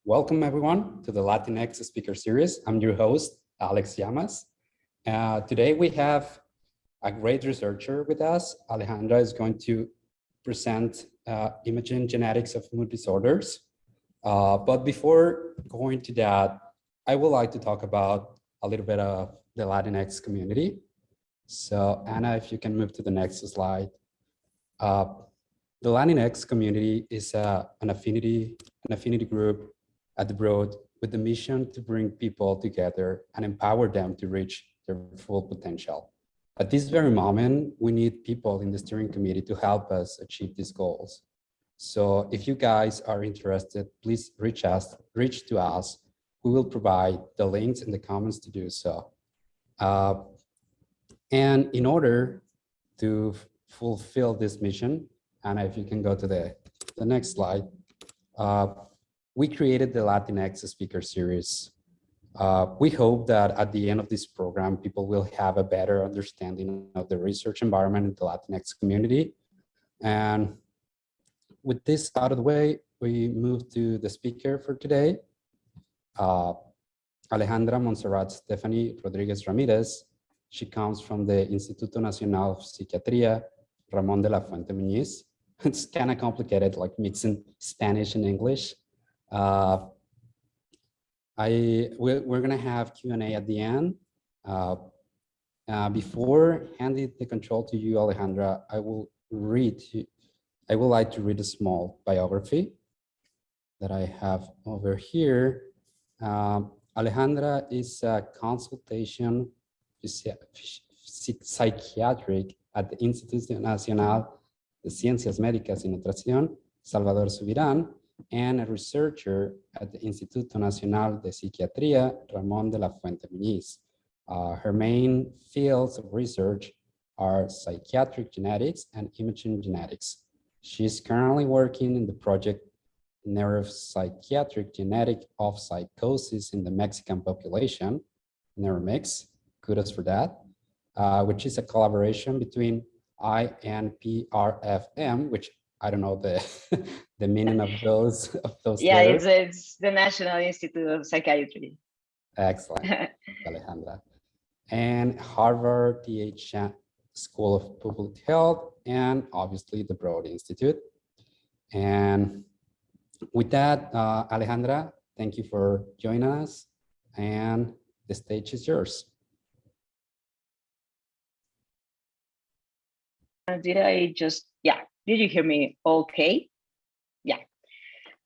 Welcome everyone to the Latinx speaker series. I'm your host, Alex Llamas. Today we have a great researcher with us. Alejandra is going to present imaging genetics of mood disorders. But before going to that, I would like to talk about a little bit of the Latinx community. So Anna, if you can move to the next slide. The Latinx community is an affinity group at the Broad with the mission to bring people together and empower them to reach their full potential. At this very moment, we need people in the steering committee to help us achieve these goals. So if you guys are interested, please reach to us. We will provide the links in the comments to do so. And in order to fulfill this mission, Anna, if you can go to the next slide, we created the Latinx speaker series. We hope that at the end of this program, people will have a better understanding of the research environment in the Latinx community. And with this out of the way, we move to the speaker for today, Alejandra Montserrat Stephanie Rodriguez Ramirez. She comes from the Instituto Nacional of Psychiatría, Ramón de la Fuente Muñiz. It's kind of complicated, like mixing Spanish and English. We're gonna have Q&A at the end. Before handing the control to you, Alejandra, I would like to read a small biography that I have over here. Alejandra is a consultation psychiatric at the Instituto Nacional de Ciencias Médicas y Nutrición, Salvador Subirán, and a researcher at the Instituto Nacional de Psiquiatría, Ramón de la Fuente Muñiz. Her main fields of research are psychiatric genetics and imaging genetics. She's currently working in the project Neuropsychiatric Genetic of Psychosis in the Mexican Population, Neuromix, kudos for that, which is a collaboration between INPRFM, which I don't know the the meaning of those Yeah, letters. it's the National Institute of Psychiatry. Excellent, Alejandra. And Harvard TH School of Public Health, and obviously the Broad Institute. And with that, Alejandra, thank you for joining us, and the stage is yours. Did you hear me okay? Yeah.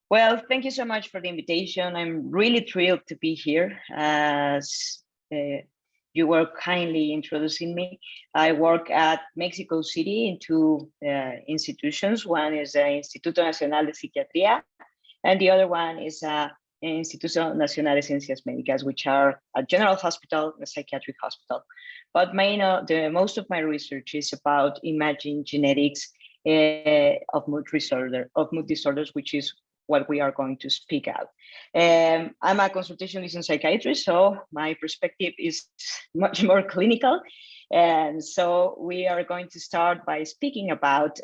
Well, thank you so much for the invitation. I'm really thrilled to be here as you were kindly introducing me. I work at Mexico City in two institutions. One is the Instituto Nacional de Psiquiatría, and the other one is Instituto Nacional de Ciencias Médicas, which are a general hospital, a psychiatric hospital. But most of my research is about imaging genetics of mood disorders, which is what we are going to speak out. I'm a consultationist in psychiatry, so my perspective is much more clinical. And so we are going to start by speaking about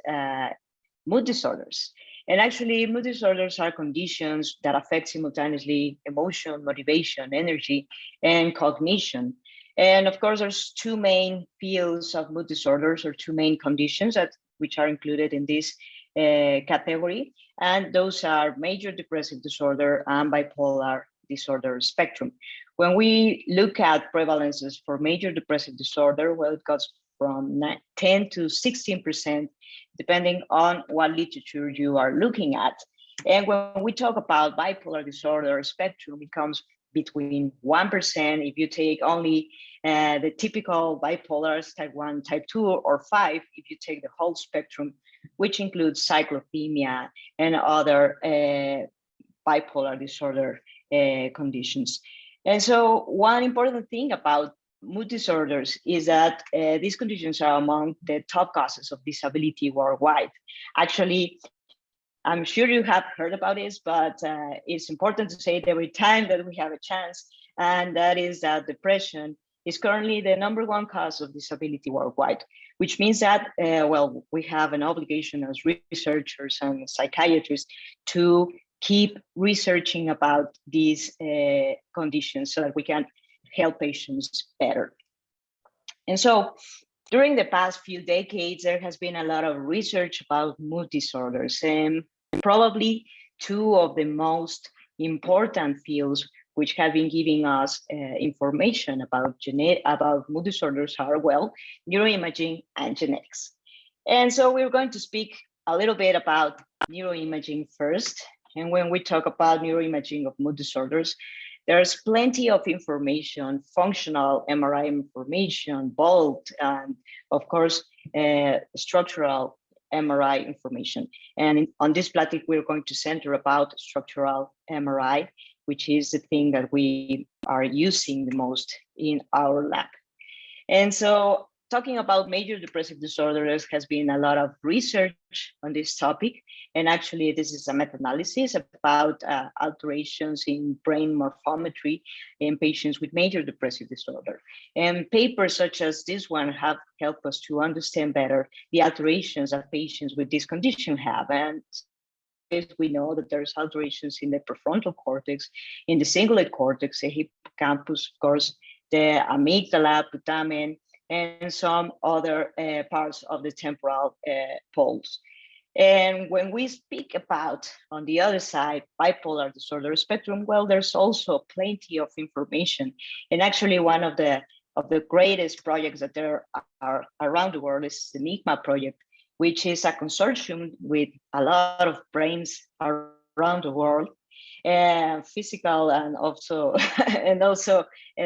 mood disorders. And actually, mood disorders are conditions that affect simultaneously emotion, motivation, energy, and cognition. And of course, there's two main fields of mood disorders, or two main conditions which are included in this category. And those are major depressive disorder and bipolar disorder spectrum. When we look at prevalences for major depressive disorder, well, it goes from 10 to 16%, depending on what literature you are looking at. And when we talk about bipolar disorder spectrum, it comes between 1% if you take only the typical bipolars, type 1, type 2, or 5 if you take the whole spectrum, which includes cyclothymia and other bipolar disorder conditions. And so one important thing about mood disorders is that these conditions are among the top causes of disability worldwide. Actually, I'm sure you have heard about this, but it's important to say it every time that we have a chance, and that is that depression is currently the #1 cause of disability worldwide, which means that, well, we have an obligation as researchers and psychiatrists to keep researching about these conditions so that we can help patients better. And so during the past few decades, there has been a lot of research about mood disorders, and probably two of the most important fields which have been giving us information about mood disorders are, well, neuroimaging and genetics. And so we're going to speak a little bit about neuroimaging first. And when we talk about neuroimaging of mood disorders, there's plenty of information, functional MRI information, both, and of course, structural MRI information. And on this platform, we're going to center about structural MRI, which is the thing that we are using the most in our lab. And so talking about major depressive disorders has been a lot of research on this topic. And actually, this is a meta-analysis about alterations in brain morphometry in patients with major depressive disorder. And papers such as this one have helped us to understand better the alterations that patients with this condition have. And we know that there's alterations in the prefrontal cortex, in the cingulate cortex, the hippocampus, of course, the amygdala, putamen, and some other parts of the temporal poles. And when we speak about, on the other side, bipolar disorder spectrum, well, there's also plenty of information. And actually, one of the greatest projects that there are around the world is the Mikma Project, which is a consortium with a lot of brains around the world, physical and also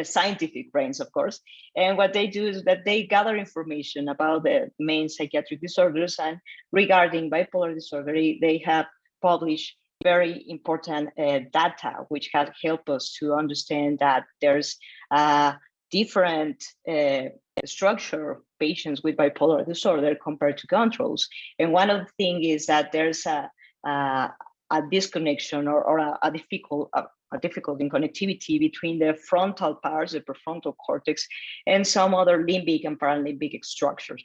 scientific brains, of course. And what they do is that they gather information about the main psychiatric disorders, and regarding bipolar disorder, they have published very important data, which have helped us to understand that there's different structure of patients with bipolar disorder compared to controls. And one of the things is that there's a disconnection or a difficult in connectivity between the frontal parts, the prefrontal cortex, and some other limbic and paralimbic structures.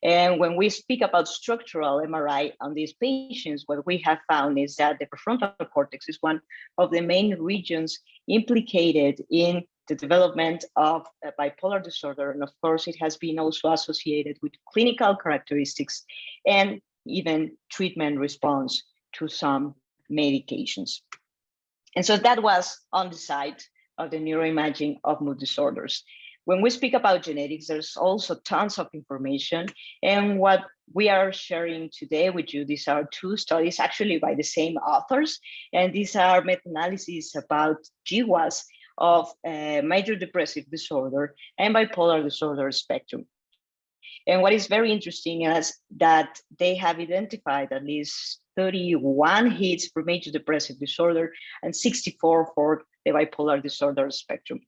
And when we speak about structural MRI on these patients, what we have found is that the prefrontal cortex is one of the main regions implicated in the development of bipolar disorder. And of course, it has been also associated with clinical characteristics and even treatment response to some medications. And so that was on the side of the neuroimaging of mood disorders. When we speak about genetics, there's also tons of information. And what we are sharing today with you, these are two studies actually by the same authors. And these are meta-analyses about GWAS of major depressive disorder and bipolar disorder spectrum. And what is very interesting is that they have identified at least 31 hits for major depressive disorder and 64 for the bipolar disorder spectrum.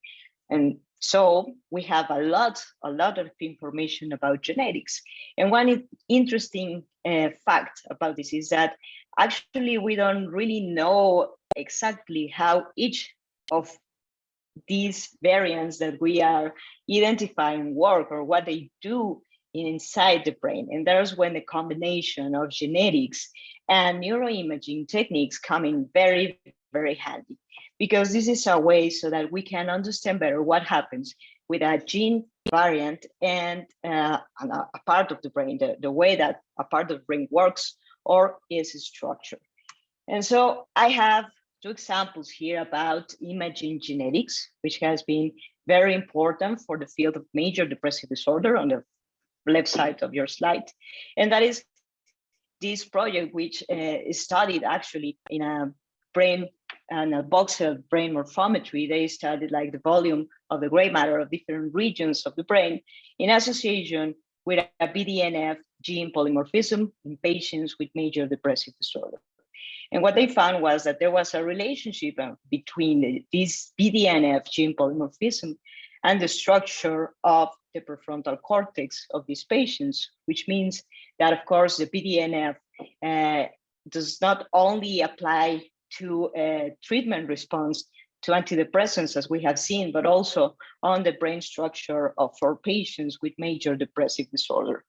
And so we have a lot of information about genetics. And one interesting fact about this is that actually we don't really know exactly how each of these variants that we are identifying work or what they do inside the brain. And there's when the combination of genetics and neuroimaging techniques come in very, very handy, because this is a way so that we can understand better what happens with a gene variant and a part of the brain, the way that a part of the brain works or is structured. And so I have two examples here about imaging genetics, which has been very important for the field of major depressive disorder on the left side of your slide. And that is this project, which is studied actually in a brain and a box cell brain morphometry. They studied like the volume of the gray matter of different regions of the brain in association with a Bdnf gene polymorphism in patients with major depressive disorder. And what they found was that there was a relationship between this Bdnf gene polymorphism and the structure of the prefrontal cortex of these patients, which means that, of course, the Bdnf does not only apply to treatment response to antidepressants, as we have seen, but also on the brain structure for patients with major depressive disorder.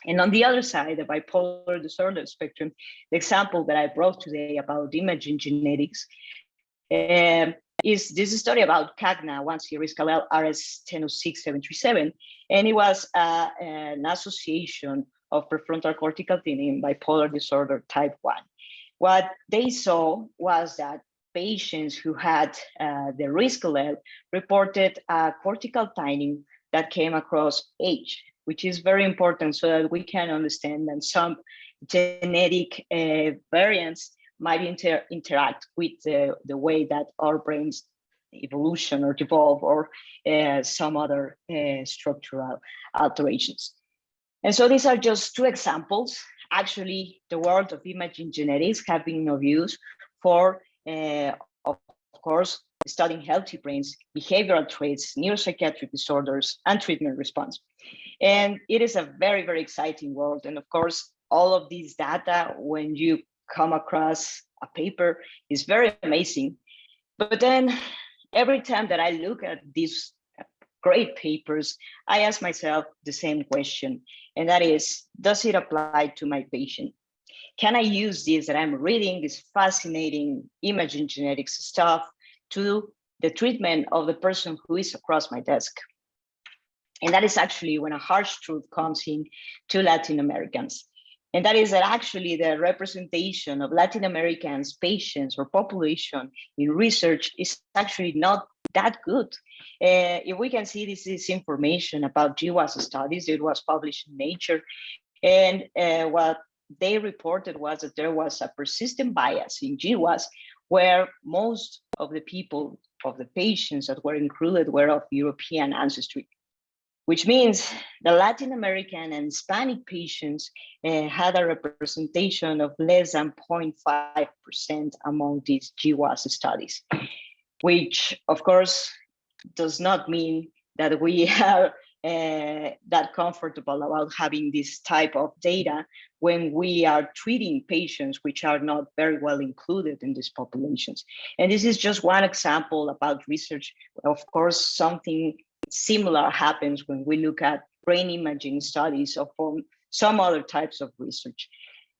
And on the other side, the bipolar disorder spectrum, the example that I brought today about imaging genetics is this story about CAGNA, one series called RS-1006-737. And it was an association of prefrontal cortical thinning in bipolar disorder type 1. What they saw was that patients who had the risk level reported cortical thinning that came across age, which is very important so that we can understand that some genetic variants might interact with the way that our brains evolution or evolve, or some other structural alterations. And so these are just two examples. Actually, the world of imaging genetics have been of use for, of course, studying healthy brains, behavioral traits, neuropsychiatric disorders, and treatment response. And it is a very, very exciting world. And of course, all of these data, when you come across a paper, is very amazing. But then every time that I look at these great papers, I ask myself the same question, and that is, does it apply to my patient? Can I use this that I'm reading, this fascinating imaging genetics stuff, to the treatment of the person who is across my desk? And that is actually when a harsh truth comes in to Latin Americans. And that is that actually the representation of Latin Americans, patients or population in research is actually not that good. If we can see, this is information about GWAS studies. It was published in Nature. And what they reported was that there was a persistent bias in GWAS, where most of the people, of the patients that were included, were of European ancestry, which means the Latin American and Hispanic patients had a representation of less than 0.5% among these GWAS studies, which of course does not mean that we are that comfortable about having this type of data when we are treating patients which are not very well included in these populations. And this is just one example about research. Of course, something similar happens when we look at brain imaging studies or from some other types of research.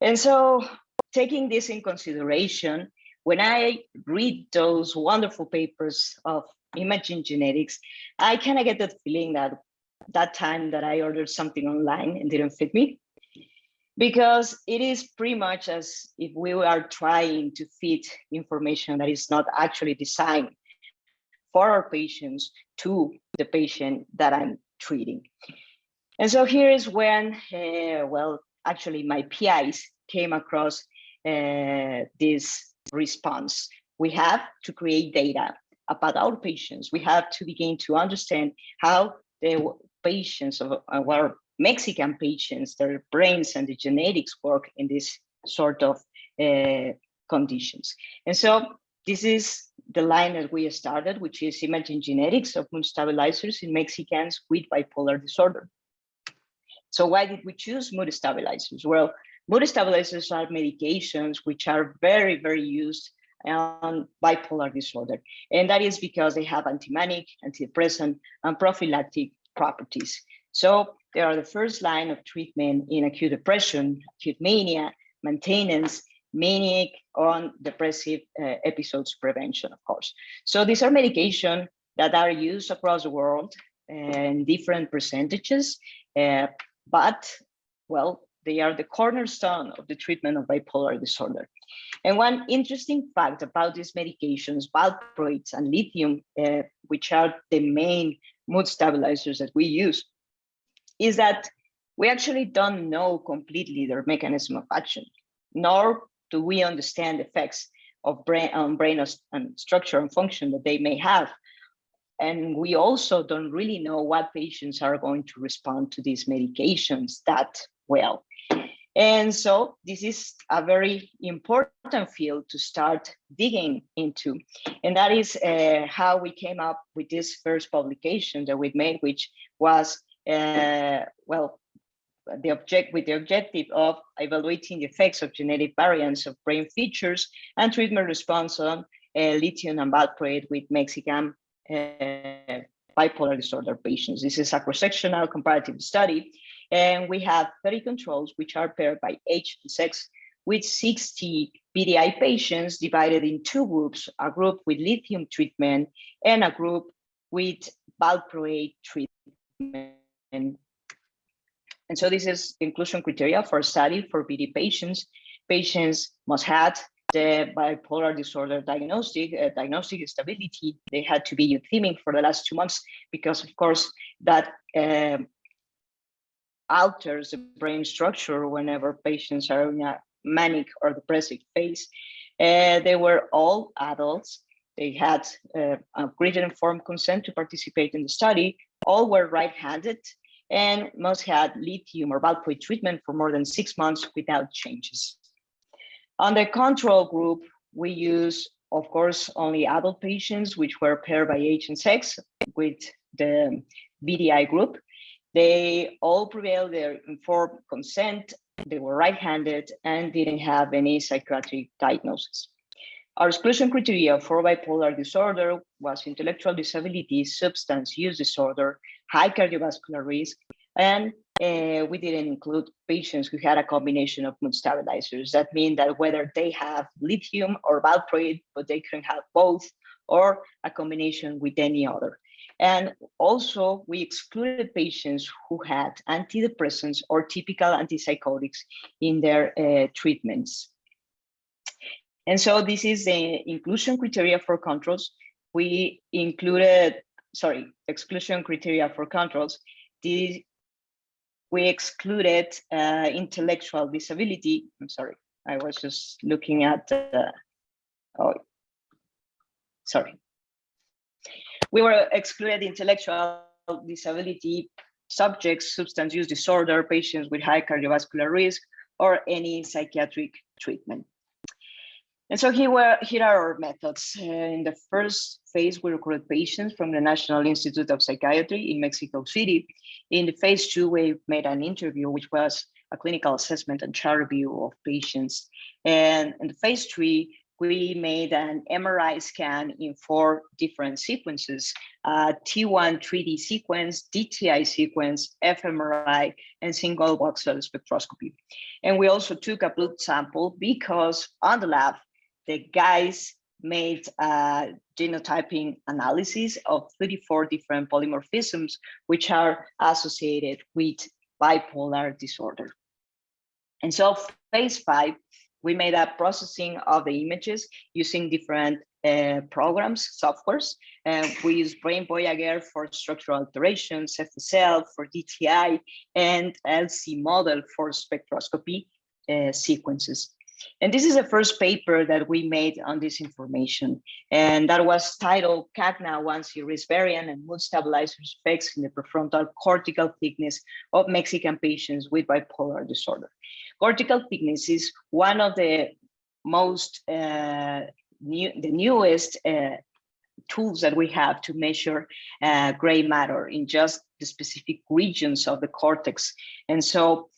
And so taking this in consideration, when I read those wonderful papers of imaging genetics, I kind of get that feeling that time that I ordered something online and didn't fit me, because it is pretty much as if we are trying to fit information that is not actually designed for our patients to the patient that I'm treating. And so here is when, well, actually my PIs came across this response. We have to create data about our patients. We have to begin to understand how the patients of our Mexican patients, their brains and the genetics work in this sort of conditions. And so this is the line that we started, which is imaging genetics of mood stabilizers in Mexicans with bipolar disorder. So why did we choose mood stabilizers? Well, mood stabilizers are medications which are very, very used on bipolar disorder. And that is because they have antimanic, antidepressant, and prophylactic properties. So they are the first line of treatment in acute depression, acute mania, maintenance, manic, on depressive episodes prevention, of course. So these are medications that are used across the world in different percentages, but, well, they are the cornerstone of the treatment of bipolar disorder. And one interesting fact about these medications, valproates and lithium, which are the main mood stabilizers that we use, is that we actually don't know completely their mechanism of action, nor do we understand the effects of brain and structure and function that they may have. And we also don't really know what patients are going to respond to these medications that well. And so this is a very important field to start digging into. And that is how we came up with this first publication that we made, which was, well, with the objective of evaluating the effects of genetic variants of brain features and treatment response on lithium and valproate with Mexican bipolar disorder patients. This is a cross-sectional comparative study And we have 30 controls, which are paired by age and sex, with 60 BDI patients divided in two groups, a group with lithium treatment and a group with valproate treatment. And so this is inclusion criteria for study for BD patients. Patients must have the bipolar disorder diagnostic stability. They had to be euthymic for the last 2 months because, of course, that alters the brain structure whenever patients are in a manic or depressive phase. They were all adults. They had a written informed consent to participate in the study. All were right-handed and must have lithium or valproate treatment for more than 6 months without changes. On the control group, we use, of course, only adult patients, which were paired by age and sex with the BDI group. They all prevailed their informed consent. They were right-handed and didn't have any psychiatric diagnosis. Our exclusion criteria for bipolar disorder was intellectual disability, substance use disorder, high cardiovascular risk, and we didn't include patients who had a combination of mood stabilizers. That means that whether they have lithium or valproate, but they can have both, or a combination with any other. And also, we excluded patients who had antidepressants or typical antipsychotics in their treatments. And so this is the inclusion criteria for controls. We included, exclusion criteria for controls. We excluded intellectual disability. I'm sorry, I was just looking at, We were excluded intellectual disability subjects, substance use disorder, patients with high cardiovascular risk, or any psychiatric treatment. And so here are our methods. In the first phase, we recruited patients from the National Institute of Psychiatry in Mexico City. In the phase 2, we made an interview, which was a clinical assessment and chart review of patients. And in the phase 3, we made an MRI scan in 4 different sequences, T1 3D sequence, DTI sequence, fMRI, and single voxel spectroscopy. And we also took a blood sample because on the lab, the guys made a genotyping analysis of 34 different polymorphisms, which are associated with bipolar disorder. And so phase 5, we made a processing of the images using different programs, softwares. We use Brain Voyager for structural alterations, FSL for DTI, and LC model for spectroscopy sequences. And this is the first paper that we made on this information. And that was titled CAGNA1 series variant and mood stabilizers effects in the prefrontal cortical thickness of Mexican patients with bipolar disorder. Cortical thickness is one of the most, newest tools that we have to measure gray matter in just the specific regions of the cortex. And so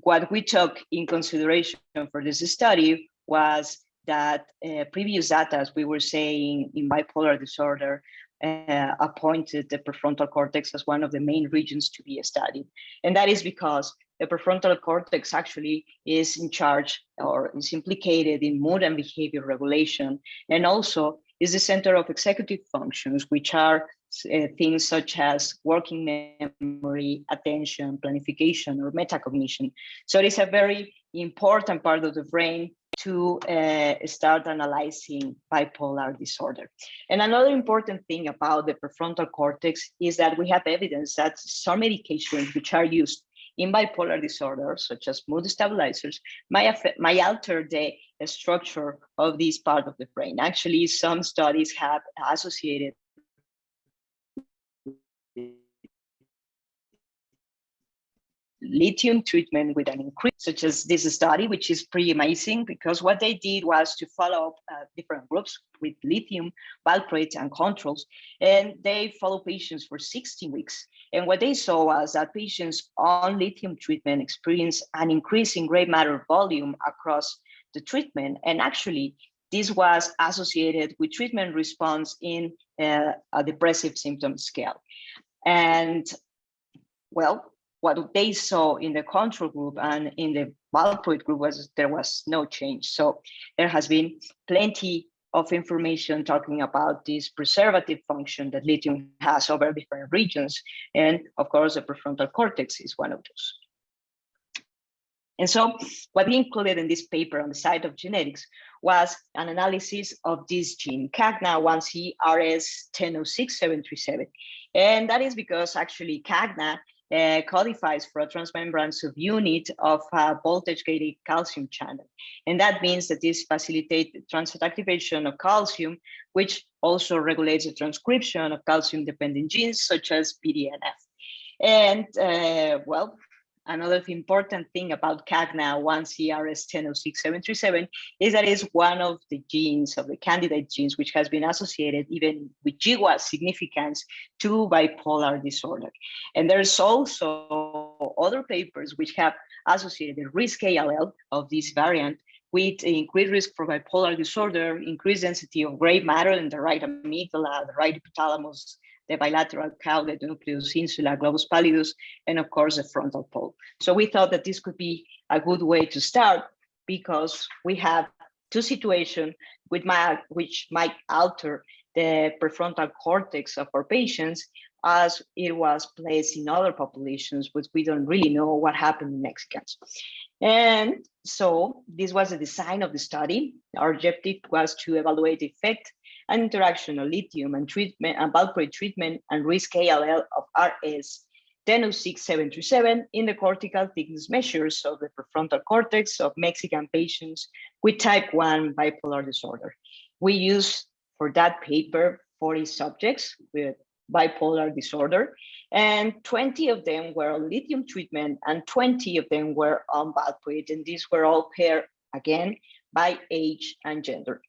what we took in consideration for this study was that previous data, as we were saying, in bipolar disorder, appointed the prefrontal cortex as one of the main regions to be studied. And that is because the prefrontal cortex actually is in charge or is implicated in mood and behavior regulation, and also is the center of executive functions, which are things such as working memory, attention, planification, or metacognition. So it is a very important part of the brain to start analyzing bipolar disorder. And another important thing about the prefrontal cortex is that we have evidence that some medications which are used in bipolar disorder, such as mood stabilizers, might alter the structure of this part of the brain. Actually, some studies have associated lithium treatment with an increase, such as this study, which is pretty amazing because what they did was to follow up different groups with lithium, valproate, and controls, and they follow patients for 60 weeks. And what they saw was that patients on lithium treatment experience an increase in gray matter volume across the treatment. And actually, this was associated with treatment response in a depressive symptom scale. And well, what they saw in the control group and in the valproate group was there was no change. So there has been plenty of information talking about this preservative function that lithium has over different regions. And of course, the prefrontal cortex is one of those. And so what we included in this paper on the side of genetics was an analysis of this gene, CAGNA 1C RS1006-737. And that is because actually CAGNA codifies for a transmembrane subunit of a voltage-gated calcium channel. And that means that this facilitates the transient activation of calcium, which also regulates the transcription of calcium-dependent genes such as Bdnf. And well, another important thing about CAGNA 1CRS1006-737 is that it's one of the genes, of the candidate genes, which has been associated even with GWAS significance to bipolar disorder. And there's also other papers which have associated the risk allele of this variant with increased risk for bipolar disorder, increased density of gray matter in the right amygdala, the right hypothalamus, the bilateral caudate nucleus, insula, globus pallidus, and of course the frontal pole. So we thought that this could be a good way to start because we have two situations which might alter the prefrontal cortex of our patients as it was placed in other populations, but we don't really know what happened in Mexicans. And so this was the design of the study. Our objective was to evaluate the effect and interaction of lithium and treatment and valproate treatment and risk allele of RS1006-737 in the cortical thickness measures of the prefrontal cortex of Mexican patients with type 1 bipolar disorder. We used for that paper 40 subjects with bipolar disorder, and 20 of them were on lithium treatment and 20 of them were on valproate, and these were all paired again by age and gender.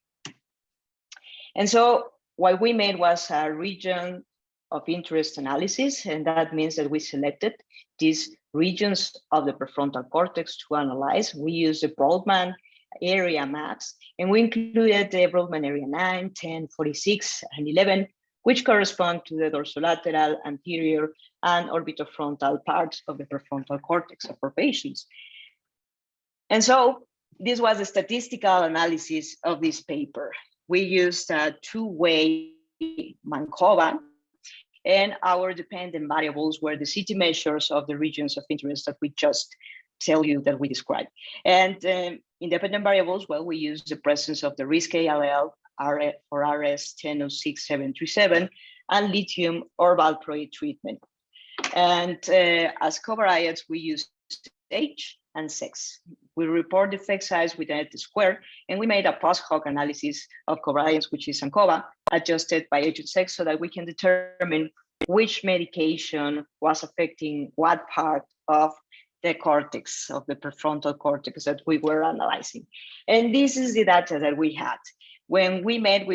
And so what we made was a region of interest analysis, and that means that we selected these regions of the prefrontal cortex to analyze. We used the Brodmann area maps, and we included the Brodmann area 9, 10, 46, and 11, which correspond to the dorsolateral, anterior, and orbitofrontal parts of the prefrontal cortex of our patients. And so this was a statistical analysis of this paper. We used a two-way Markova, and our dependent variables were the CT measures of the regions of interest that we just tell you that we described. And independent variables, well, we use the presence of the risk allele for RS1006-737 and lithium or valproate treatment. And as covariates, we use age and sex. We report the effect size with an square, and we made a post hoc analysis of covariance, which is ANCOVA, adjusted by age and sex so that we can determine which medication was affecting what part of the cortex, of the prefrontal cortex that we were analyzing. And this is the data that we had. When we made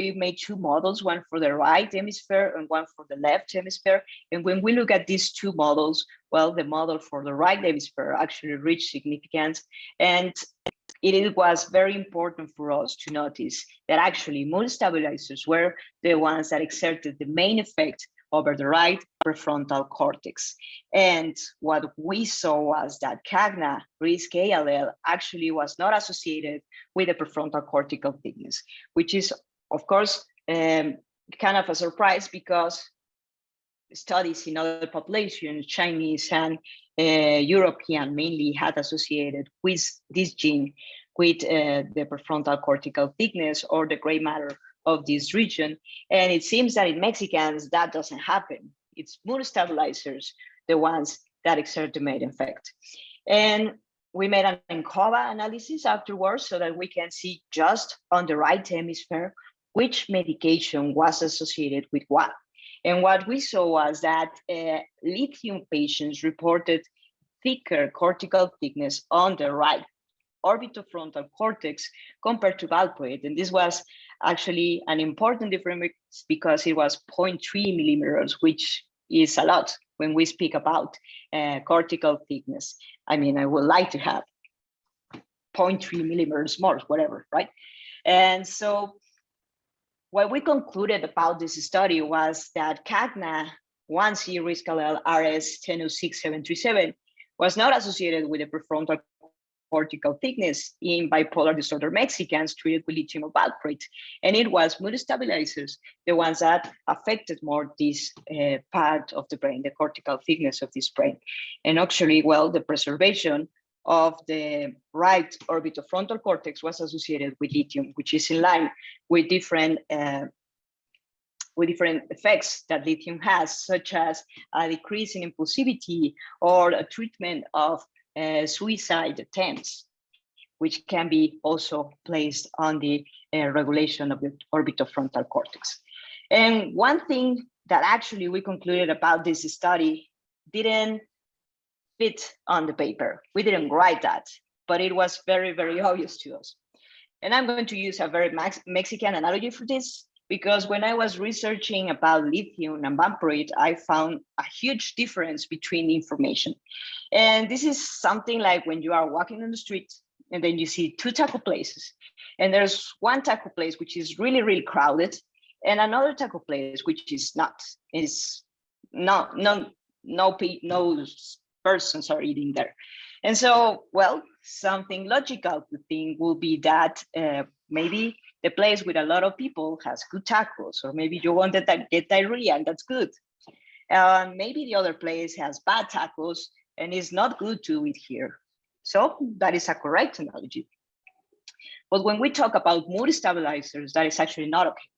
two models, one for the right hemisphere and one for the left hemisphere. And when we look at these two models, well, the model for the right hemisphere actually reached significance. And it was very important for us to notice that actually mood stabilizers were the ones that exerted the main effect over the right prefrontal cortex. And what we saw was that CAGNA risk allele actually was not associated with the prefrontal cortical thickness, which is, of course, kind of a surprise because studies in other populations, Chinese and European mainly, had associated with this gene with the prefrontal cortical thickness or the gray matter of this region. And it seems that in Mexicans, that doesn't happen. It's mood stabilizers, the ones that exert the main effect. And we made an ANCOVA analysis afterwards so that we can see just on the right hemisphere which medication was associated with what. And what we saw was that lithium patients reported thicker cortical thickness on the right orbitofrontal cortex compared to valproate. And this was actually an important difference because it was 0.3 millimeters, which is a lot when we speak about cortical thickness. I mean, I would like to have 0.3 millimeters more, whatever, right? And so what we concluded about this study was that CAGNA 1C risk allele RS1006-737 was not associated with the prefrontal cortical thickness in bipolar disorder Mexicans treated with lithium or valproate. And it was mood stabilizers, the ones that affected more this part of the brain, the cortical thickness of this brain. And actually, well, the preservation of the right orbitofrontal cortex was associated with lithium, which is in line with different effects that lithium has, such as a decrease in impulsivity or a treatment of suicide attempts, which can be also placed on the regulation of the orbitofrontal cortex. And one thing that actually we concluded about this study didn't fit on the paper. We didn't write that, but it was very, very obvious to us. And I'm going to use a very Mexican analogy for this, because when I was researching about lithium and valproate, I found a huge difference between information. And this is something like when you are walking on the street and then you see two taco places, and there's one taco place which is really, really crowded, and another taco place which is not. No persons are eating there. And so, well, something logical to think will be that maybe the place with a lot of people has good tacos, or maybe you wanted to get diarrhea, and that's good. Maybe the other place has bad tacos and it's not good to eat here. So that is a correct analogy. But when we talk about mood stabilizers, that is actually not okay.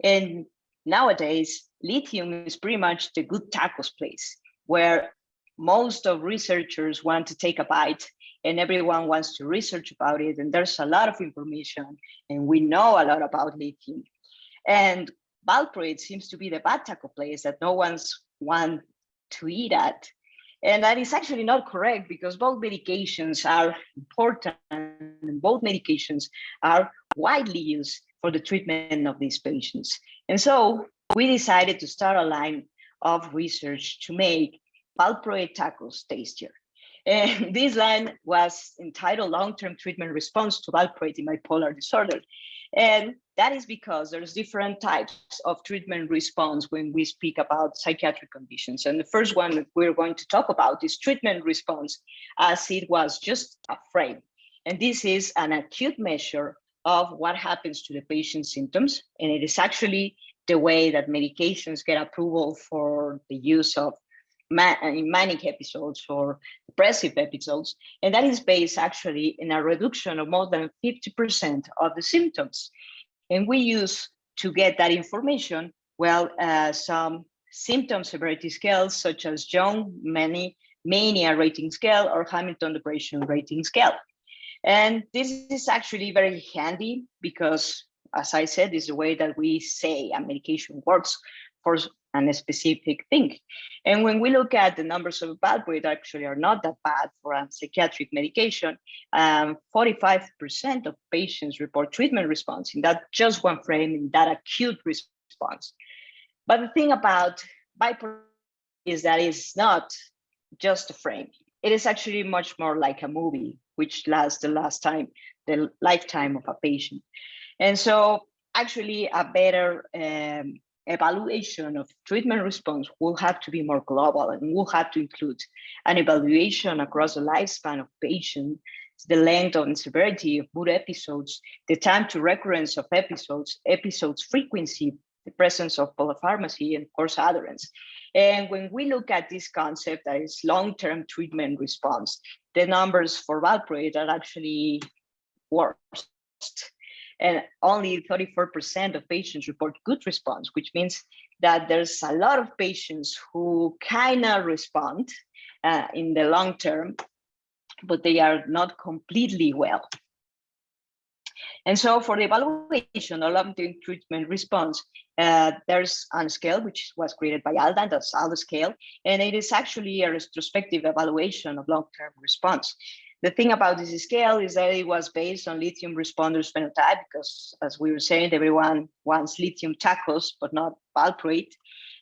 And nowadays, lithium is pretty much the good tacos place, where most of researchers want to take a bite and everyone wants to research about it. And there's a lot of information and we know a lot about lithium. And valproate seems to be the bad taco place that no one's want to eat at. And that is actually not correct, because both medications are important and both medications are widely used for the treatment of these patients. And so we decided to start a line of research to make valproate tacos tastier. And this line was entitled Long-Term Treatment Response to Valproate in Bipolar Disorder. And that is because there's different types of treatment response when we speak about psychiatric conditions. And the first one that we're going to talk about is treatment response, as it was just a frame. And this is an acute measure of what happens to the patient's symptoms. And it is actually the way that medications get approval for the use of in manic episodes or depressive episodes. And that is based actually in a reduction of more than 50% of the symptoms. And we use to get that information, well, some symptom severity scales such as Young Mania Rating Scale or Hamilton Depression Rating Scale. And this is actually very handy because, as I said, is the way that we say a medication works for a specific thing. And when we look at the numbers of valproate, actually are not that bad for a psychiatric medication. 45% of patients report treatment response in that just one frame, in that acute response. But the thing about bipolar is that it's not just a frame. It is actually much more like a movie, which lasts the lifetime of a patient. And so actually a better evaluation of treatment response will have to be more global and will have to include an evaluation across the lifespan of patients, the length and severity of mood episodes, the time to recurrence of episodes frequency, the presence of polypharmacy, and of course adherence. And when we look at this concept that is long-term treatment response, the numbers for valproate are actually worst. And only 34% of patients report good response, which means that there's a lot of patients who kind of respond in the long term, but they are not completely well. And so for the evaluation of long-term treatment response, there's a scale which was created by Alda, that's Alda scale, and it is actually a retrospective evaluation of long-term response. The thing about this scale is that it was based on lithium responders phenotype, because as we were saying, everyone wants lithium tacos, but not valproate.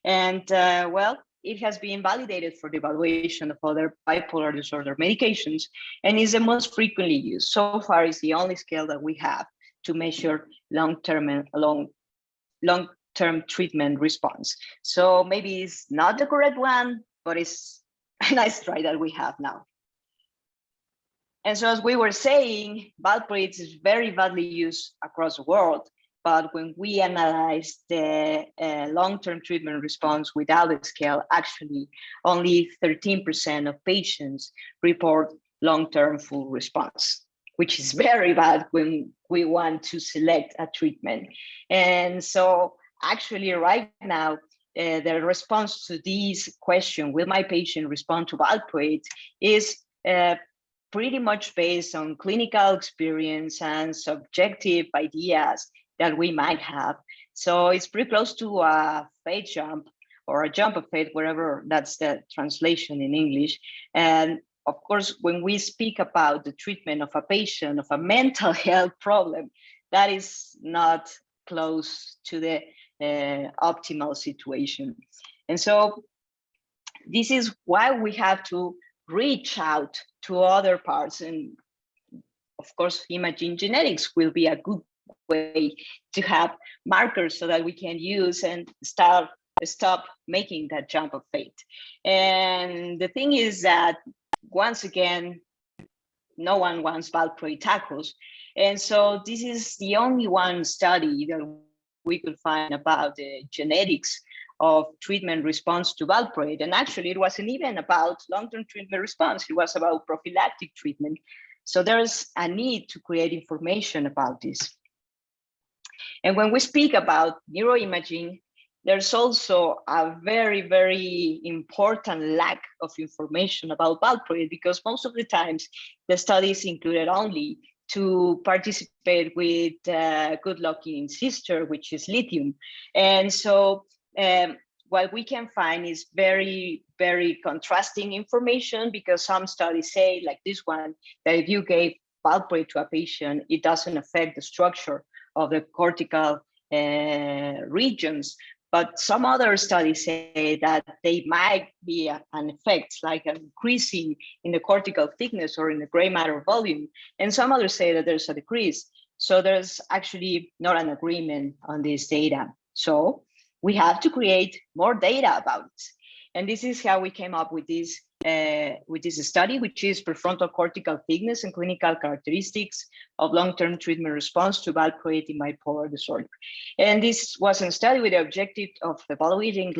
And well, it has been validated for the evaluation of other bipolar disorder medications and is the most frequently used. So far, it's the only scale that we have to measure long-term treatment response. So maybe it's not the correct one, but it's nice try that we have now. And so as we were saying, valproate is very widely used across the world. But when we analyze the long-term treatment response without a scale, actually only 13% of patients report long-term full response, which is very bad when we want to select a treatment. And so actually right now, the response to this question, will my patient respond to valproate, is pretty much based on clinical experience and subjective ideas that we might have. So it's pretty close to a faith jump or a jump of faith, wherever that's the translation in English. And of course, when we speak about the treatment of a patient, of a mental health problem, that is not close to the optimal situation. And so this is why we have to reach out to other parts. And of course, imaging genetics will be a good way to have markers so that we can use and stop making that jump of faith. And the thing is that, once again, no one wants valproate tacos. And so this is the only one study that we could find about the genetics of treatment response to valproate. And actually, it wasn't even about long-term treatment response. It was about prophylactic treatment. So there's a need to create information about this. And when we speak about neuroimaging, there's also a very, very important lack of information about valproate, because most of the times the studies included only to participate with good looking sister, which is lithium. And so what we can find is very, very contrasting information, because some studies say, like this one, that if you gave valproate to a patient, it doesn't affect the structure of the cortical regions. But some other studies say that they might be an effect, like an increasing in the cortical thickness or in the gray matter volume. And some others say that there's a decrease. So there's actually not an agreement on this data. So we have to create more data about it. And this is how we came up with this study, which is prefrontal cortical thickness and clinical characteristics of long-term treatment response to valproate in bipolar disorder. And this was a study with the objective of evaluating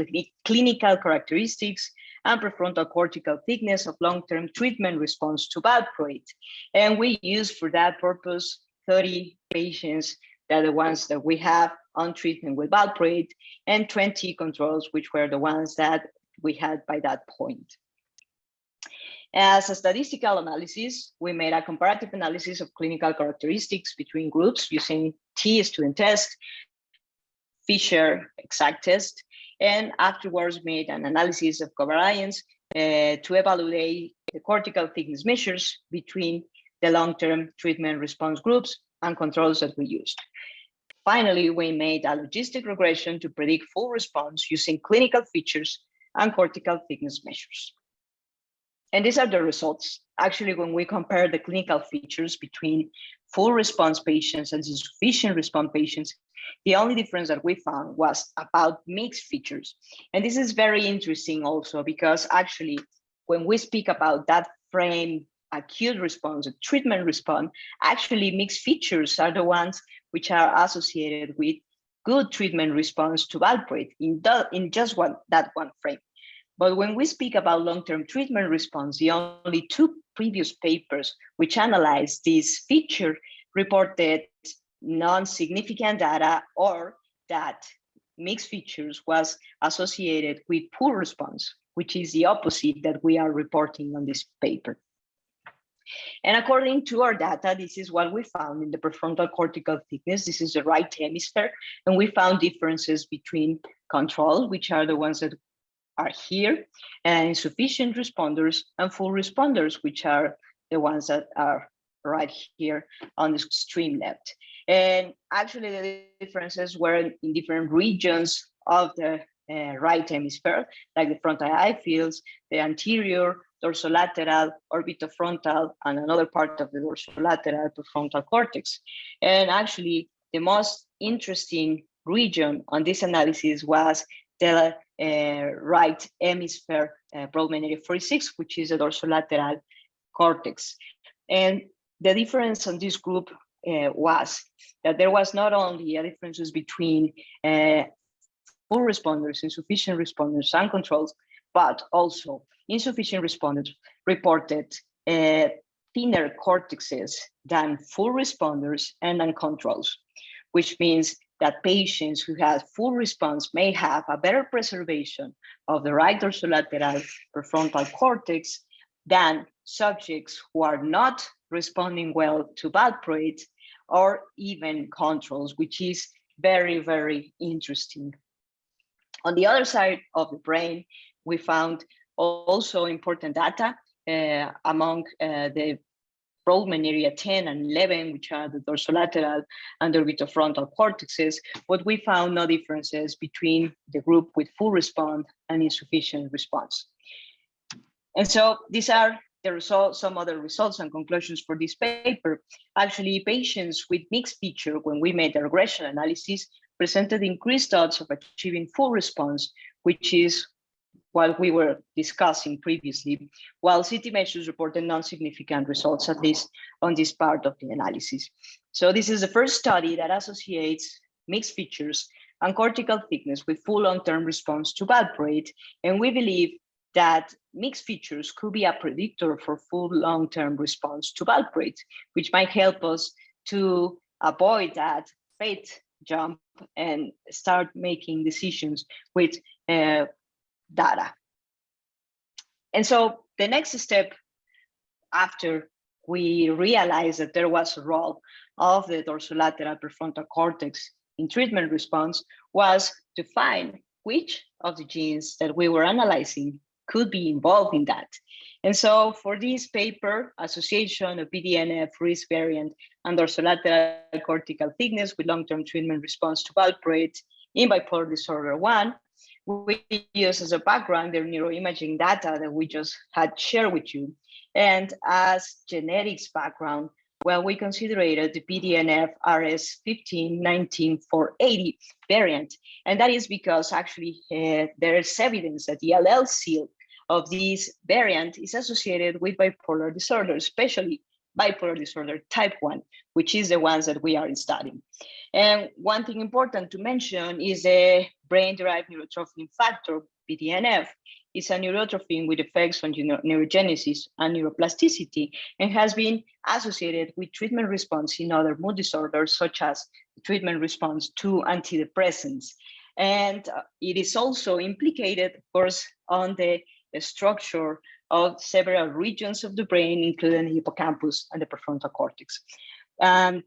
clinical characteristics and prefrontal cortical thickness of long-term treatment response to valproate. And we used for that purpose 30 patients that are the ones that we have on treatment with valproate, and 20 controls, which were the ones that we had by that point. As a statistical analysis, we made a comparative analysis of clinical characteristics between groups using T-student test, Fisher exact test, and afterwards made an analysis of covariance to evaluate the cortical thickness measures between the long-term treatment response groups and controls that we used. Finally, we made a logistic regression to predict full response using clinical features and cortical thickness measures. And these are the results. Actually, when we compare the clinical features between full response patients and insufficient response patients, the only difference that we found was about mixed features. And this is very interesting also, because actually, when we speak about that frame, acute response, a treatment response, actually mixed features are the ones which are associated with good treatment response to valproate in just that one frame. But when we speak about long-term treatment response, the only two previous papers which analyzed this feature reported non-significant data, or that mixed features was associated with poor response, which is the opposite that we are reporting on this paper. And according to our data, this is what we found in the prefrontal cortical thickness. This is the right hemisphere. And we found differences between control, which are the ones that are here, and insufficient responders, and full responders, which are the ones that are right here on the extreme left. And actually the differences were in different regions of the right hemisphere, like the frontal eye fields, the anterior, dorsolateral, orbitofrontal, and another part of the dorsolateral prefrontal cortex. And actually the most interesting region on this analysis was the right hemisphere broad area 46, which is the dorsolateral cortex. And the difference on this group was that there was not only a differences between full responders, insufficient responders, and controls, but also insufficient responders reported thinner cortexes than full responders and non-controls, which means that patients who have full response may have a better preservation of the right dorsolateral prefrontal cortex than subjects who are not responding well to valproate or even controls, which is very, very interesting. On the other side of the brain, we found also important data among the Broadman area 10 and 11, which are the dorsolateral and orbitofrontal cortexes, but we found no differences between the group with full response and insufficient response. And so these are the results, some other results and conclusions for this paper. Actually, patients with mixed feature, when we made the regression analysis, presented increased odds of achieving full response, which is what we were discussing previously, while CT measures reported non-significant results, at least on this part of the analysis. So this is the first study that associates mixed features and cortical thickness with full long-term response to valproate, and we believe that mixed features could be a predictor for full long-term response to valproate, which might help us to avoid that fate jump and start making decisions with data. And so the next step, after we realized that there was a role of the dorsolateral prefrontal cortex in treatment response, was to find which of the genes that we were analyzing could be involved in that. And so for this paper, association of Bdnf risk variant and dorsolateral cortical thickness with long-term treatment response to valproate in bipolar disorder 1, we use as a background the neuroimaging data that we just had shared with you. And as genetics background, well, we considered the Bdnf RS1519480 variant. And that is because actually there is evidence that the allele seal of this variant is associated with bipolar disorder, especially bipolar disorder type 1, which is the ones that we are studying. And one thing important to mention is the brain-derived neurotrophin factor, Bdnf. It's a neurotrophin with effects on neurogenesis and neuroplasticity, and has been associated with treatment response in other mood disorders, such as treatment response to antidepressants. And it is also implicated, of course, on the structure of several regions of the brain, including the hippocampus and the prefrontal cortex. And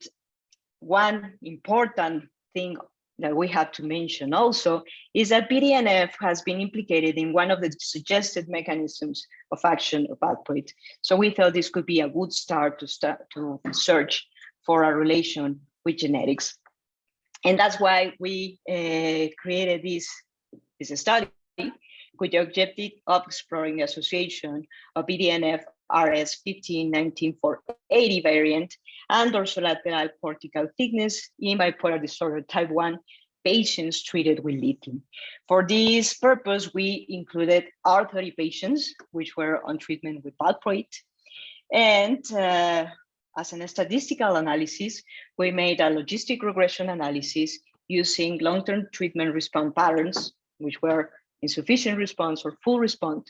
one important thing that we have to mention also is that Bdnf has been implicated in one of the suggested mechanisms of action of valproate. So we thought this could be a good start to search for a relation with genetics. And that's why we created this study with the objective of exploring the association of Bdnf RS1519480 variant and dorsolateral cortical thickness in bipolar disorder type 1 patients treated with lithium. For this purpose, we included our 30 patients, which were on treatment with valproate. And as a statistical analysis, we made a logistic regression analysis using long-term treatment response patterns, which were insufficient response or full response,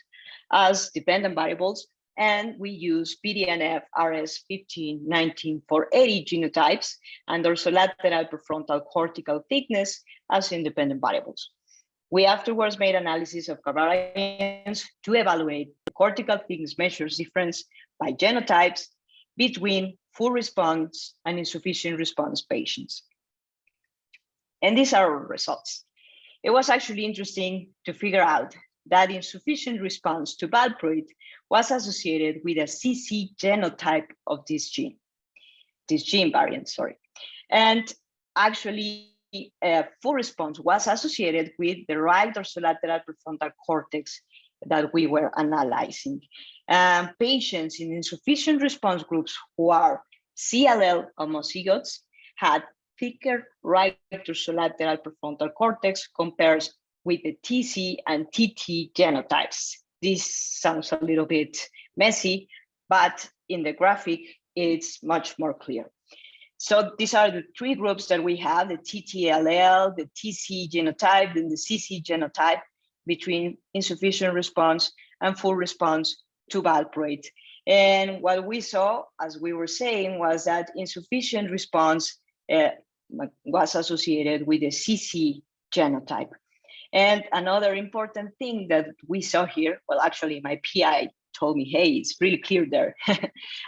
as dependent variables. And we use Bdnf RS1519480 genotypes and dorsolateral prefrontal cortical thickness as independent variables. We afterwards made analysis of covariance to evaluate the cortical thickness measures difference by genotypes between full response and insufficient response patients. And these are our results. It was actually interesting to figure out that insufficient response to valproate was associated with a CC genotype of this gene variant, sorry. And actually, full response was associated with the right dorsolateral prefrontal cortex that we were analyzing. Patients in insufficient response groups who are CLL homozygotes had thicker right dorsolateral prefrontal cortex compared with the TC and TT genotypes. This sounds a little bit messy, but in the graphic, it's much more clear. So these are the three groups that we have, the TTLL, the TC genotype, and the CC genotype, between insufficient response and full response to valproate. And what we saw, as we were saying, was that insufficient response was associated with the CC genotype. And another important thing that we saw here, well, actually my PI told me, hey, it's really clear there.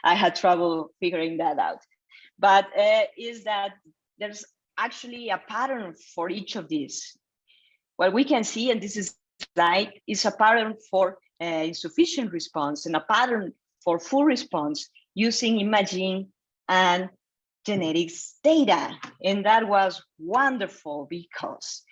I had trouble figuring that out. But is that there's actually a pattern for each of these. What we can see, and this is like, is a pattern for insufficient response and a pattern for full response using imaging and genetics data. And that was wonderful because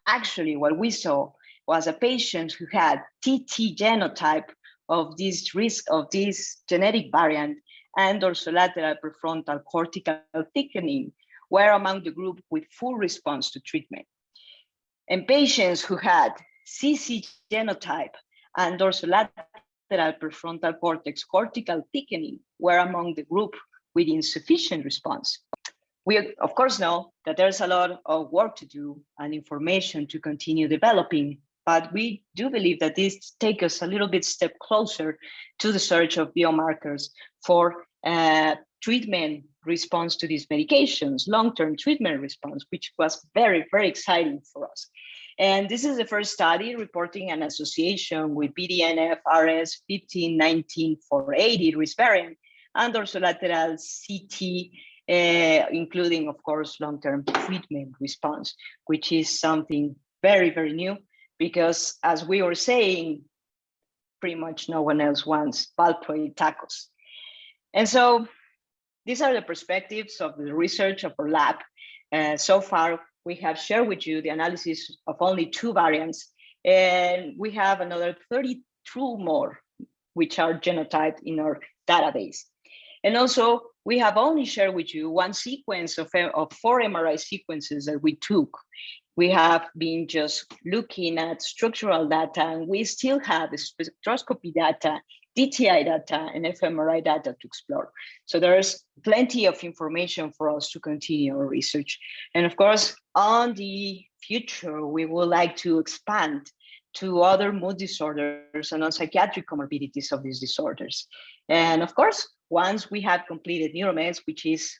actually what we saw was a patient who had TT genotype of this risk of this genetic variant and dorsolateral prefrontal cortical thickening were among the group with full response to treatment. And patients who had CC genotype and dorsolateral prefrontal cortex cortical thickening were among the group with insufficient response. We, of course, know that there's a lot of work to do and information to continue developing, but we do believe that this takes us a little bit step closer to the search of biomarkers for treatment response to these medications, long-term treatment response, which was very, very exciting for us. And this is the first study reporting an association with Bdnf RS 15-19-480 risk variant and dorsolateral CT, including, of course, long-term treatment response, which is something very, very new, because as we were saying, pretty much no one else wants valproate tacos. And so these are the perspectives of the research of our lab. So far, we have shared with you the analysis of only 2 variants, and we have another 32 more, which are genotyped in our database. And also, we have only shared with you one sequence of 4 MRI sequences that we took. We have been just looking at structural data, and we still have the spectroscopy data, DTI data, and fMRI data to explore. So there's plenty of information for us to continue our research. And of course, on the future, we would like to expand to other mood disorders and non-psychiatric comorbidities of these disorders. And of course, once we have completed neuromeds, which is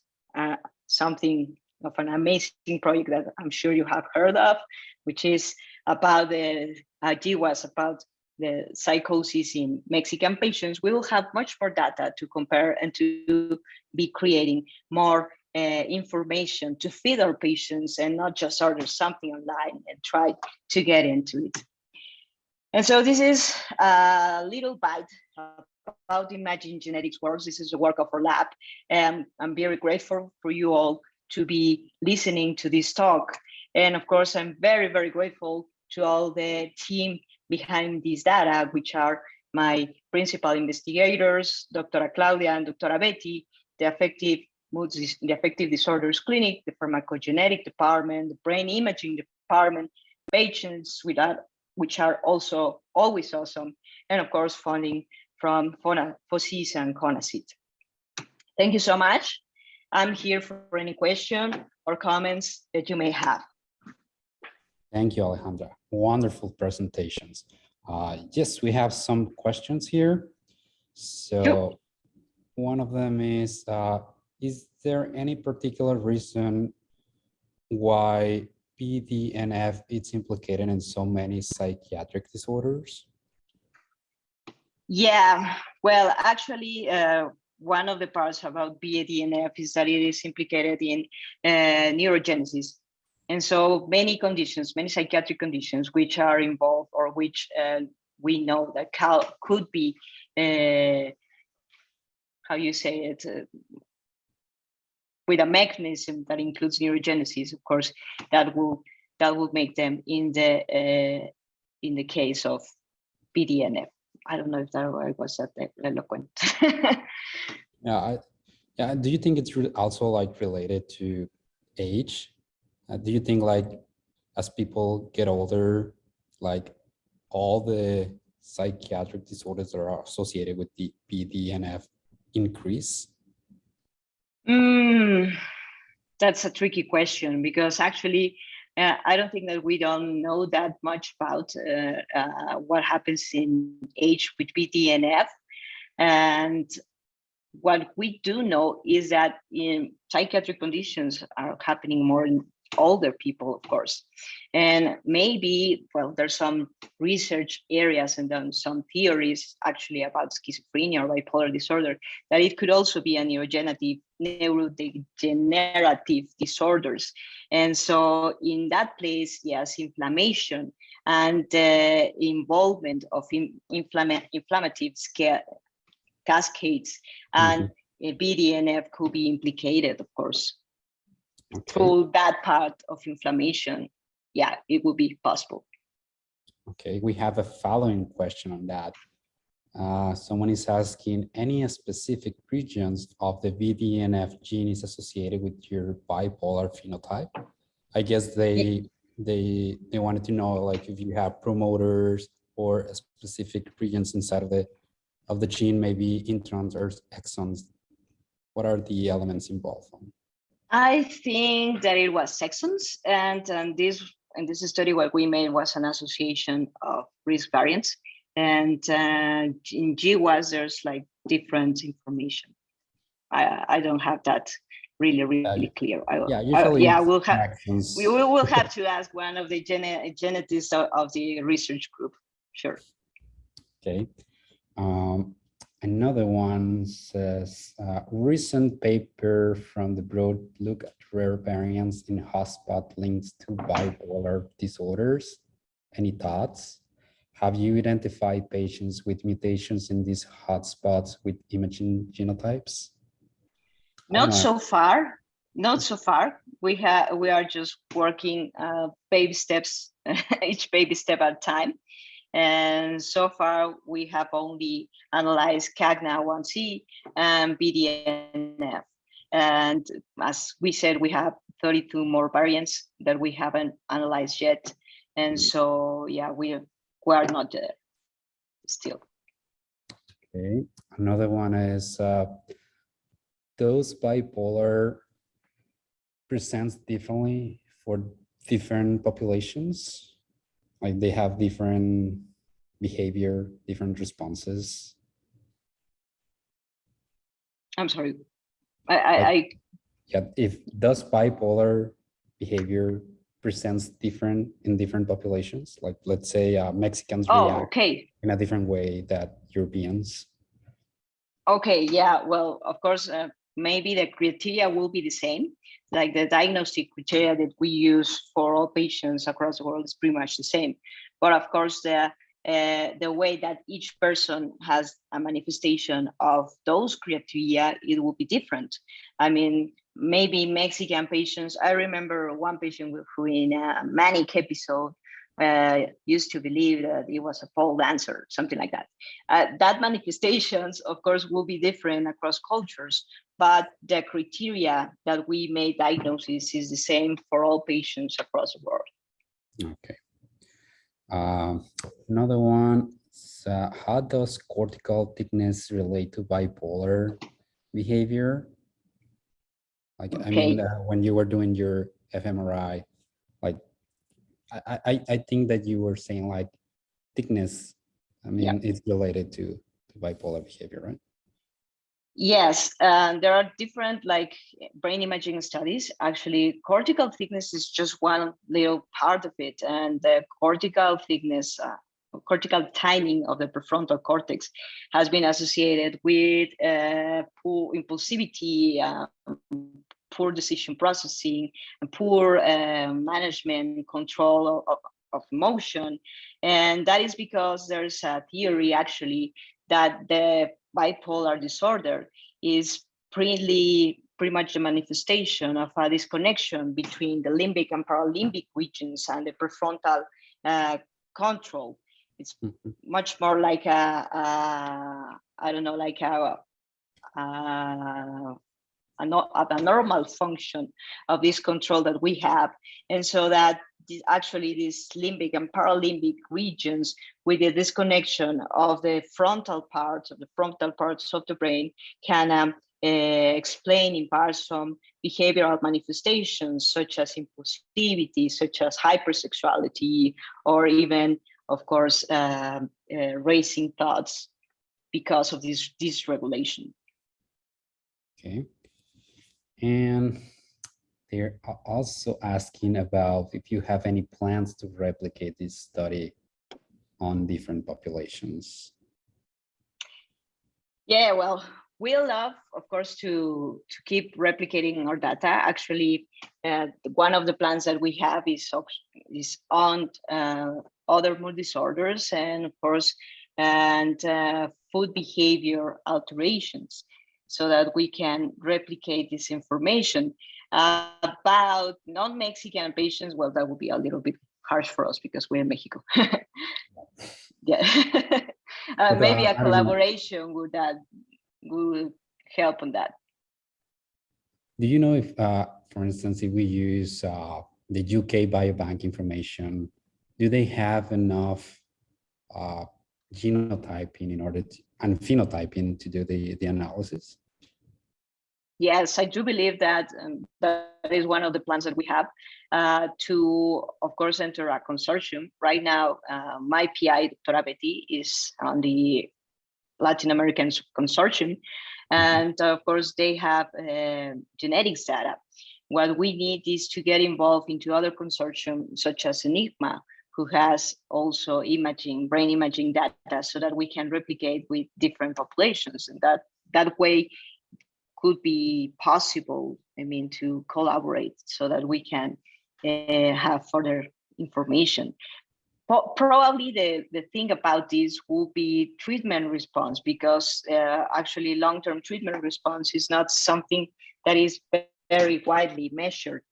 something of an amazing project that I'm sure you have heard of, which is about the GWAS, about the psychosis in Mexican patients, we will have much more data to compare and to be creating more information to feed our patients and not just order something online and try to get into it. And so this is a little bite about Imaging Genetics works. This is the work of our lab. And I'm very grateful for you all to be listening to this talk. And of course, I'm very, very grateful to all the team behind this data, which are my principal investigators, Dr. Claudia and Dr. Betty, the Affective Disorders Clinic, the Pharmacogenetic Department, the Brain Imaging Department, patients with that, which are also always awesome, and of course, funding from FOSIS and CONACYT. Thank you so much. I'm here for any question or comments that you may have. Thank you, Alejandra. Wonderful presentations. Yes, we have some questions here. So Sure. One of them is there any particular reason why Bdnf is implicated in so many psychiatric disorders? Yeah, well, actually, one of the parts about Bdnf is that it is implicated in neurogenesis. And so many conditions, many psychiatric conditions which are involved or which we know that could be, how you say it, with a mechanism that includes neurogenesis, of course, that will make them in the case of Bdnf. I don't know if that was that eloquent. Yeah. Do you think it's also like related to age? Do you think like as people get older, like all the psychiatric disorders that are associated with the Bdnf increase? That's a tricky question because actually, I don't think that we don't know that much about what happens in age with Bdnf. And what we do know is that in psychiatric conditions are happening more in older people, of course. And maybe, well, there's some research areas and then some theories actually about schizophrenia or bipolar disorder, that it could also be a neurodegenerative disorders. And so in that place, yes, inflammation and involvement of inflammative cascades and Bdnf could be implicated, of course. Okay. Through that part of inflammation, yeah, it would be possible. Okay, we have a following question on that. Someone is asking, any specific regions of the Bdnf gene is associated with your bipolar phenotype? I guess they wanted to know, like, if you have promoters or specific regions inside of the gene, maybe introns or exons. What are the elements involved? I think that it was exons, and this study what we made was an association of risk variants, and in GWAS there's like different information. I don't have that really clear. We will have to ask one of the geneticists of the research group. Sure. Okay. Another one says, recent paper from the broad look at rare variants in hotspot links to bipolar disorders. Any thoughts? Have you identified patients with mutations in these hotspots with imaging genotypes? Not so far. Not so far. We are just working baby steps, each baby step at a time. And so far, we have only analyzed CAGNA1C and Bdnf. And as we said, we have 32 more variants that we haven't analyzed yet. And so, yeah, we are not there still. Okay. Another one is, those bipolar presents differently for different populations? Like they have different behavior, different responses. I'm sorry. Yeah, if does bipolar behavior presents different in different populations, like let's say Mexicans react in a different way that Europeans. Okay, yeah, well, of course, maybe the criteria will be the same. Like the diagnostic criteria that we use for all patients across the world is pretty much the same. But of course, the way that each person has a manifestation of those criteria, it will be different. I mean, maybe Mexican patients, I remember one patient who in a manic episode used to believe that it was a pole dancer, something like that. That manifestations, of course, will be different across cultures, but the criteria that we made diagnosis is the same for all patients across the world. Okay. Another one, how does cortical thickness relate to bipolar behavior? Like, okay. I mean, when you were doing your fMRI, like, I think that you were saying like thickness, I mean, it's related to bipolar behavior, right? Yes, there are different like brain imaging studies. Actually, cortical thickness is just one little part of it, and the cortical thickness, cortical timing of the prefrontal cortex has been associated with poor impulsivity, poor decision processing, and poor management control of emotion. And that is because there's a theory actually that the bipolar disorder is pretty much the manifestation of a disconnection between the limbic and paralimbic regions and the prefrontal control. It's much more like a normal function of this control that we have. And so that actually these limbic and paralimbic regions with the disconnection of the frontal parts of the brain can explain in part some behavioral manifestations such as impulsivity, such as hypersexuality, or even, of course, racing thoughts because of this dysregulation. Okay. And they're also asking about if you have any plans to replicate this study on different populations. Yeah, well, we love, of course, to keep replicating our data. Actually, one of the plans that we have is on other mood disorders and, of course, food behavior alterations, so that we can replicate this information. About non-Mexican patients, well, that would be a little bit harsh for us because we're in Mexico. Yeah, maybe a collaboration would help on that. Do you know if, for instance, if we use the UK Biobank information, do they have enough genotyping in order to, and phenotyping to do the analysis? Yes, I do believe that that is one of the plans that we have to, of course, enter a consortium. Right now, my PI, Dr. Betty, is on the Latin American consortium. And of course, they have genetics data. What we need is to get involved into other consortiums, such as Enigma, who has also imaging, brain imaging data, so that we can replicate with different populations. And that way could be possible, I mean, to collaborate so that we can have further information. Probably the thing about this will be treatment response, because actually long-term treatment response is not something that is very widely measured.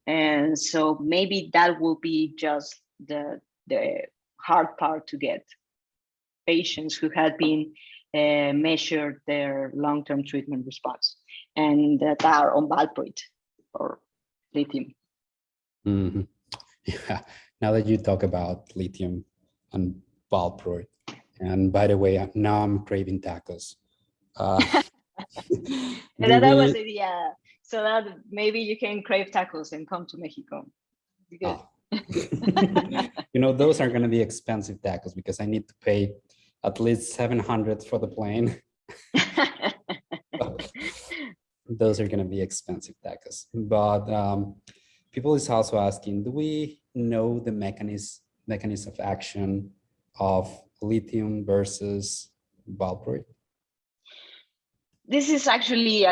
And so maybe that will be just the hard part to get patients who had been measured their long-term treatment response and that are on valproate or lithium. Mm-hmm. Yeah. Now that you talk about lithium and valproate, and by the way, now I'm craving tacos. That was the idea. So that maybe you can crave tacos and come to Mexico. Because... You know, those are going to be expensive tacos because I need to pay at least $700 for the plane. Those are going to be expensive tacos. But people is also asking, do we know the mechanism of action of lithium versus valproate? This is actually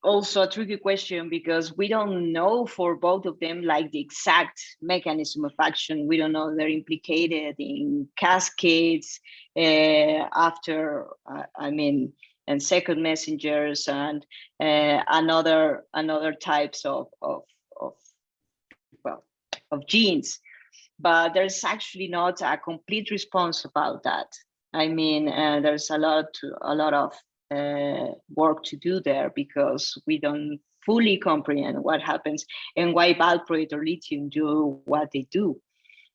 also a tricky question, because we don't know for both of them like the exact mechanism of action. We don't know they're implicated in cascades after, and second messengers and another types of genes. But there's actually not a complete response about that. I mean, there's a lot of work to do there, because we don't fully comprehend what happens and why valproate or lithium do what they do,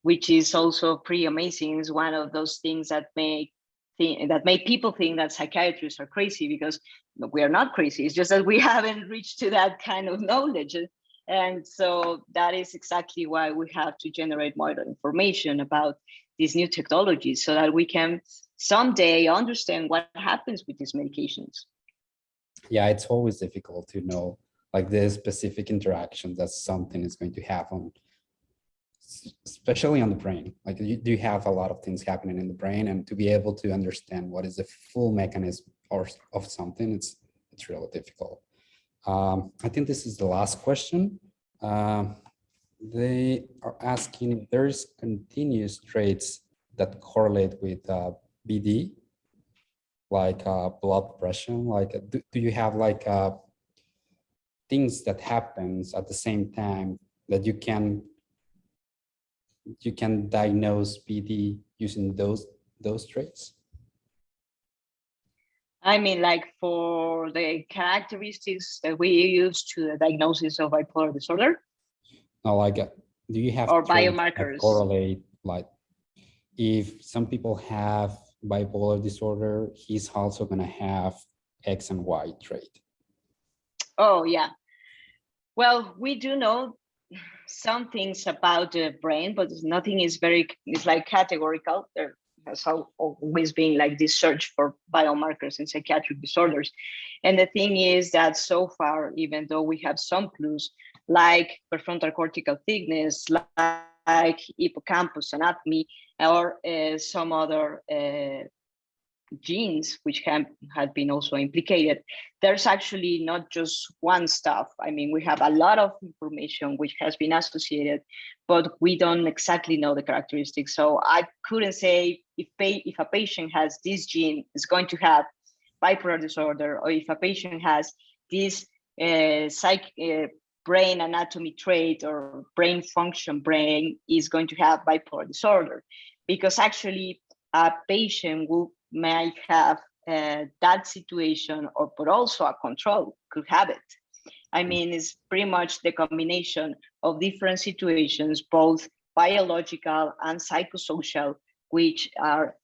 which is also pretty amazing. It's one of those things that make people think that psychiatrists are crazy, because we are not crazy. It's just that we haven't reached to that kind of knowledge. And so that is exactly why we have to generate more information about these new technologies, so that we can someday understand what happens with these medications. Yeah, it's always difficult to know like the specific interactions that something is going to have on, especially on the brain. Like you do have a lot of things happening in the brain, and to be able to understand what is the full mechanism of something, it's really difficult. I think this is the last question. They are asking if there's continuous traits that correlate with BD, like blood pressure. Like, do you have like things that happens at the same time that you can diagnose BD using those traits? I mean, like for the characteristics that we use to the diagnosis of bipolar disorder? No, like do you have or traits that biomarkers? correlate, like if some people have bipolar disorder, he's also going to have X and Y trait? Oh, yeah. Well, we do know some things about the brain, but nothing is it's like categorical. There has always been like this search for biomarkers in psychiatric disorders. And the thing is that so far, even though we have some clues like prefrontal cortical thickness, like hippocampus anatomy, or some other genes which had been also implicated, there's actually not just one stuff. I mean, we have a lot of information which has been associated, but we don't exactly know the characteristics. So I couldn't say if a patient has this gene, is going to have bipolar disorder, or if a patient has this brain anatomy trait or brain function brain is going to have bipolar disorder, because actually a patient might have that situation, but also a control could have it. I mean, it's pretty much the combination of different situations, both biological and psychosocial, which are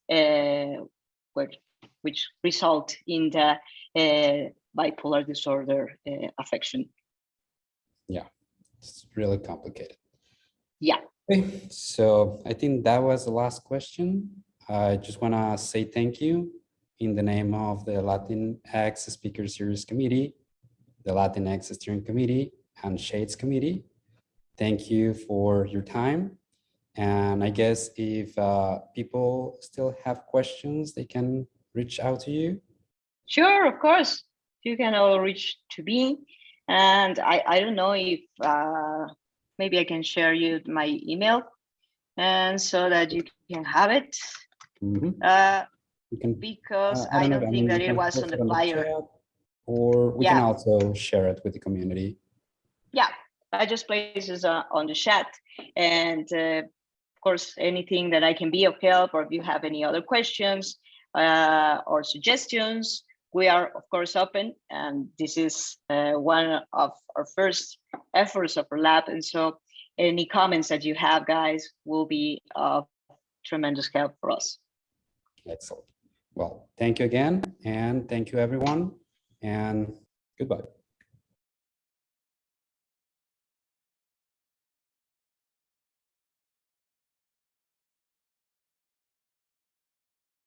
which result in the bipolar disorder affection. Yeah, it's really complicated. Yeah. Okay, so I think that was the last question. I just want to say thank you in the name of the Latinx Speaker Series Committee, the Latinx Steering Committee, and Shades Committee. Thank you for your time. And I guess if people still have questions, they can reach out to you. Sure, of course. You can all reach to me. And I don't know if maybe I can share you my email, and so that you can have it. Mm-hmm. Because I don't think that it was on the flyer. Or we can also share it with the community. Yeah, I just place it on the chat. And of course, anything that I can be of help, or if you have any other questions or suggestions, we are, of course, open. And this is one of our first efforts of our lab. And so any comments that you have, guys, will be of tremendous help for us. Excellent. Well, thank you again. And thank you, everyone. And goodbye.